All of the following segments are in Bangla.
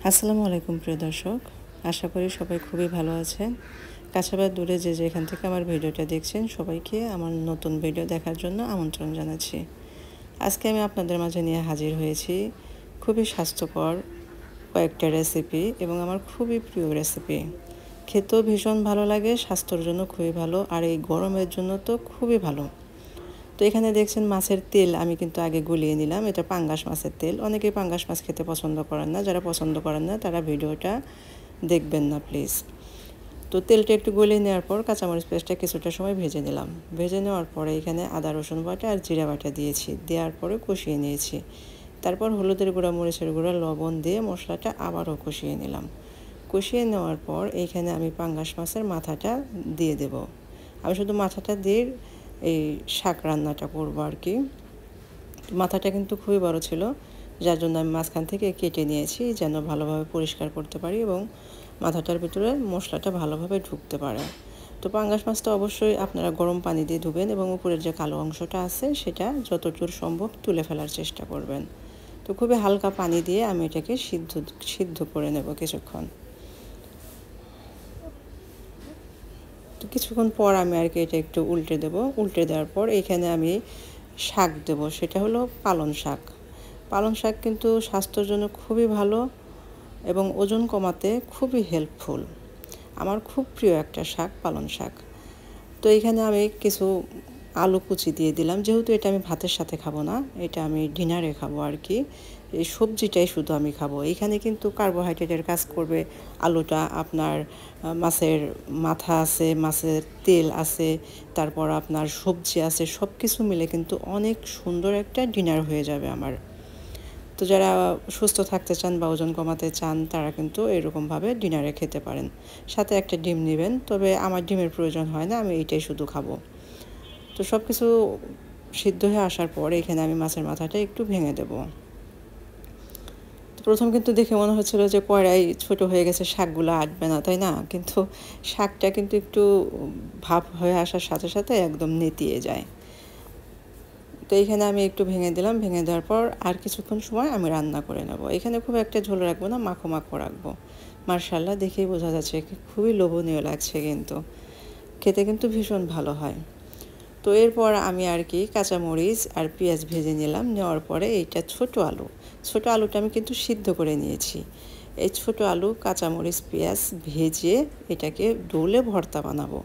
আসসালামু আলাইকুম প্রিয় দর্শক, আশা করি সবাই খুবই ভালো আছেন। কাছে বা দূরে যে যেখান থেকে আমার ভিডিওটা দেখছেন সবাইকে আমার নতুন ভিডিও দেখার জন্য আমন্ত্রণ জানাচ্ছি। আজকে আমি আপনাদের মাঝে নিয়ে হাজির হয়েছি খুবই স্বাস্থ্যকর কয়েকটা রেসিপি এবং আমার খুবই প্রিয় রেসিপি। খেতেও ভীষণ ভালো লাগে, স্বাস্থ্যের জন্য খুবই ভালো, আর এই গরমের জন্য তো খুবই ভালো। তো এখানে দেখছেন মাছের তেল আমি কিন্তু আগে গুলিয়ে নিলাম। এটা পাঙ্গাস মাছের তেল। অনেকেই পাঙ্গাস মাছ খেতে পছন্দ করেন না, যারা পছন্দ করেন না তারা ভিডিওটা দেখবেন না প্লিজ। তো তেলটা একটু গলিয়ে নেওয়ার পর কাঁচামরিচ পেস্টটা কিছুটা সময় ভেজে নিলাম। ভেজে নেওয়ার পরে এখানে আদা রসুন বাটা আর জিরা বাটা দিয়েছি, দেওয়ার পরে কষিয়ে নিয়েছি। তারপর হলুদের গুঁড়া, মরিচের গুঁড়া, লবণ দিয়ে মশলাটা আবারও কষিয়ে নিলাম। কষিয়ে নেওয়ার পর এইখানে আমি পাঙ্গাস মাছের মাথাটা দিয়ে দেব। আমি শুধু মাথাটা দিয়ে এই শাক রান্নাটা করবো আর কি। মাথাটা কিন্তু খুবই বড় ছিল, যার জন্য আমি মাঝখান থেকে কেটে নিয়েছি যেন ভালোভাবে পরিষ্কার করতে পারি এবং মাথাটার ভিতরে মশলাটা ভালোভাবে ঢুকতে পারে। তো পাঙ্গাস মাছটা অবশ্যই আপনারা গরম পানি দিয়ে ধুবেন এবং উপরের যে কালো অংশটা আছে সেটা যতদূর সম্ভব তুলে ফেলার চেষ্টা করবেন। তো খুবই হালকা পানি দিয়ে আমি এটাকে সিদ্ধ করে নেব কিছুক্ষণ। তো কিছুক্ষণ পর আমি আর কি এটা একটু উল্টে দেব। উল্টে দেওয়ার পর এখানে আমি শাক দেব, সেটা হলো পালং শাক। পালং শাক কিন্তু স্বাস্থ্যের জন্য খুবই ভালো এবং ওজন কমাতে খুবই হেল্পফুল। আমার খুব প্রিয় একটা শাক পালং শাক। তো এখানে আমি কিছু আলু কুচি দিয়ে দিলাম, যেহেতু এটা আমি ভাতের সাথে খাবো না, এটা আমি ডিনারে খাবো আর কি। এই সবজিটাই শুধু আমি খাবো। এখানে কিন্তু কার্বোহাইড্রেটের কাজ করবে আলুটা, আপনার মাছের মাথা আছে, মাছের তেল আছে, তারপর আপনার সবজি আছে, সব কিছু মিলে কিন্তু অনেক সুন্দর একটা ডিনার হয়ে যাবে আমার। তো যারা সুস্থ থাকতে চান বা ওজন কমাতে চান তারা কিন্তু এরকমভাবে ডিনারে খেতে পারেন। সাথে একটা ডিম নেবেন, তবে আমার ডিমের প্রয়োজন হয় না, আমি এইটাই শুধু খাবো। তো সব কিছু সিদ্ধ হয়ে আসার পর এখানে আমি মাছের মাথাটা একটু ভেঙে দেব। প্রথম কিন্তু দেখে মনে হচ্ছিল যে কড়াই ছোট হয়ে গেছে, শাকগুলো আটবে না, তাই না? কিন্তু শাকটা কিন্তু একটু ভাপ হয়ে আসার সাথে সাথে একদম নেতিয়ে যায়। তো এখানে আমি একটু ভেঙে দিলাম। ভেঙে দেওয়ার পর আর কিছুক্ষণ সময় আমি রান্না করে নেব। এখানে খুব একটা ঝোল রাখবো না, মাখো মাখো রাখবো। মাশাআল্লাহ, দেখেই বোঝা যাচ্ছে খুবই লোভনীয় লাগছে, কিন্তু খেতে কিন্তু ভীষণ ভালো হয়। তো এরপর আমি আর কি কাঁচামরিচ আর পেঁয়াজ ভেজে নিলাম। নেওয়ার পরে এইটা ছোট আলুটা আমি কিন্তু সিদ্ধ করে নিয়েছি। এই ছোট আলু, কাঁচামরিচ, পেঁয়াজ ভেজে এটাকে ডোলে ভর্তা বানাবো।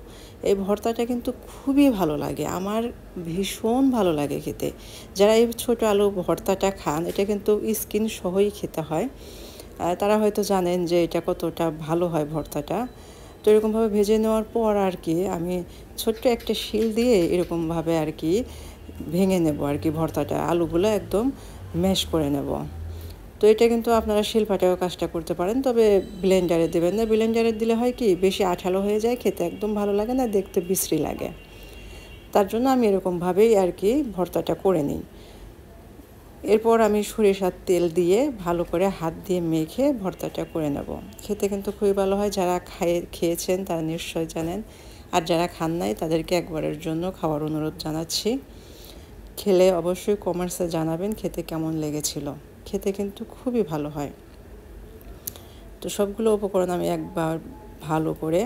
এই ভর্তাটা কিন্তু খুবই ভালো লাগে, আমার ভীষণ ভালো লাগে খেতে। যারা এই ছোট আলু ভর্তাটা খান, এটা কিন্তু স্কিন সহই খেতে হয়, তারা হয়তো জানেন যে এটা কতটা ভালো হয় ভর্তাটা। তো এরকমভাবে ভেজে নেওয়ার পর আর কি আমি ছোট্ট একটা শিল দিয়ে এরকমভাবে আর কি ভেঙে নেব আর কি ভর্তাটা, আলুগুলো একদম ম্যাশ করে নেব। তো এটা কিন্তু আপনারা শিলপাটাও কাজটা করতে পারেন, তবে ব্লেন্ডারে দেবেন না। ব্লেন্ডারে দিলে হয় কি বেশি আঠালো হয়ে যায়, খেতে একদম ভালো লাগে না, দেখতে বিশ্রী লাগে। তার জন্য আমি এরকমভাবেই আর কি ভর্তাটা করে নিই। এরপর আমি সরিষার তেল দিয়ে ভালো করে হাত দিয়ে মেখে ভর্তাটা করে নেব। খেতে কিন্তু খুবই ভালো হয়, যারা খেয়েছেন তারা নিশ্চয় জানেন, আর যারা খান নাই তাদেরকে একবারের জন্য খাওয়ার অনুরোধ জানাচ্ছি। খেলে অবশ্যই কমেন্টসে জানাবেন খেতে কেমন লেগেছিল। খেতে কিন্তু খুবই ভালো হয়। তো সবগুলো উপকরণ আমি একবার ভালো করে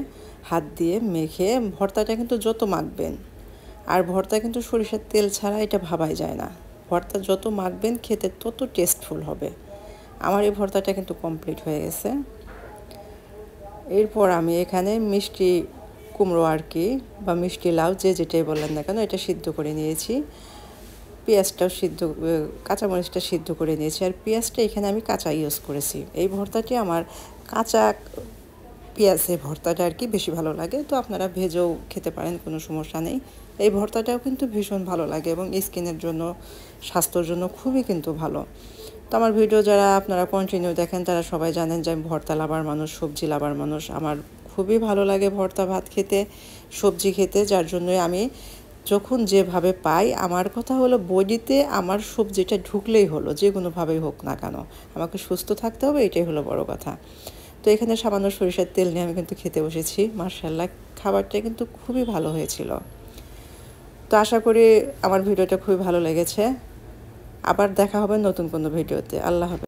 হাত দিয়ে মেখে, ভর্তাটা কিন্তু যত মাখবেন, আর ভর্তা কিন্তু সরিষার তেল ছাড়া এটা ভাবাই যায় না, ভর্তা যত মাখবেন খেতে তত টেস্টফুল হবে। আমার এই ভর্তাটা কিন্তু কমপ্লিট হয়ে গেছে। এরপর আমি এখানে মিষ্টি কুমড়ো আর কি, বা মিষ্টি লাউ, যে যেটাই বললেন না কেন, এটা সিদ্ধ করে নিয়েছি। পেঁয়াজটাও সিদ্ধ, কাঁচামরিচটা সিদ্ধ করে নিয়েছি, আর পেঁয়াজটা এখানে আমি কাঁচা ইউজ করেছি। এই ভর্তাটি আমার কাঁচা পেঁয়াজে ভর্তাটা আর কি বেশি ভালো লাগে। তো আপনারা ভেজেও খেতে পারেন, কোনো সমস্যা নেই। এই ভর্তাটাও কিন্তু ভীষণ ভালো লাগে এবং স্কিনের জন্য, স্বাস্থ্যের জন্য খুবই কিন্তু ভালো। তো আমার ভিডিও যারা আপনারা কন্টিনিউ দেখেন তারা সবাই জানেন যে আমি ভর্তা লাভার মানুষ, সবজি লাভার মানুষ। আমার খুবই ভালো লাগে ভর্তা ভাত খেতে, সবজি খেতে, যার জন্যই আমি যখন যেভাবে পাই, আমার কথা হলো বডিতে আমার সবজিটা ঢুকলেই হলো, যে কোনোভাবেই হোক না কেন, আমাকে সুস্থ থাকতে হবে, এটাই হলো বড় কথা। তো এখানে সামান্য সরিষার তেল নিয়ে আমি কিন্তু খেতে বসেছি। মাশাআল্লাহ, খাবারটা কিন্তু খুবই ভালো হয়েছিল। তো আশা করি আমার ভিডিওটা খুবই ভালো লেগেছে। আবার দেখা হবে নতুন কোনো ভিডিওতে। আল্লাহ হাফেজ।